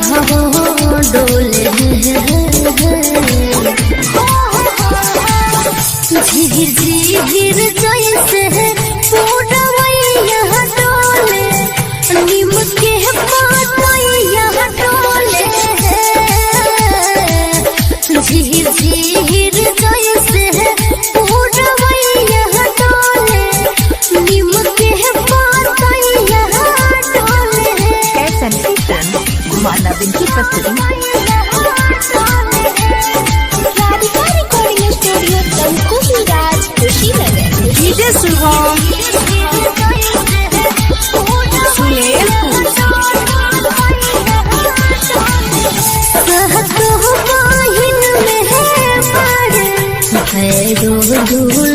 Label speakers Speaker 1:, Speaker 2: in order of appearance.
Speaker 1: बघो डोले झिहिर झिहिर जैसे पूरवैया डोले नीम के पातैया डोले झिहिर झिहिर जैसे पूरवैया डोले नीम के पातैया डोले।
Speaker 2: माना बिनकी प्रस्तुति
Speaker 1: डीजे शुभम है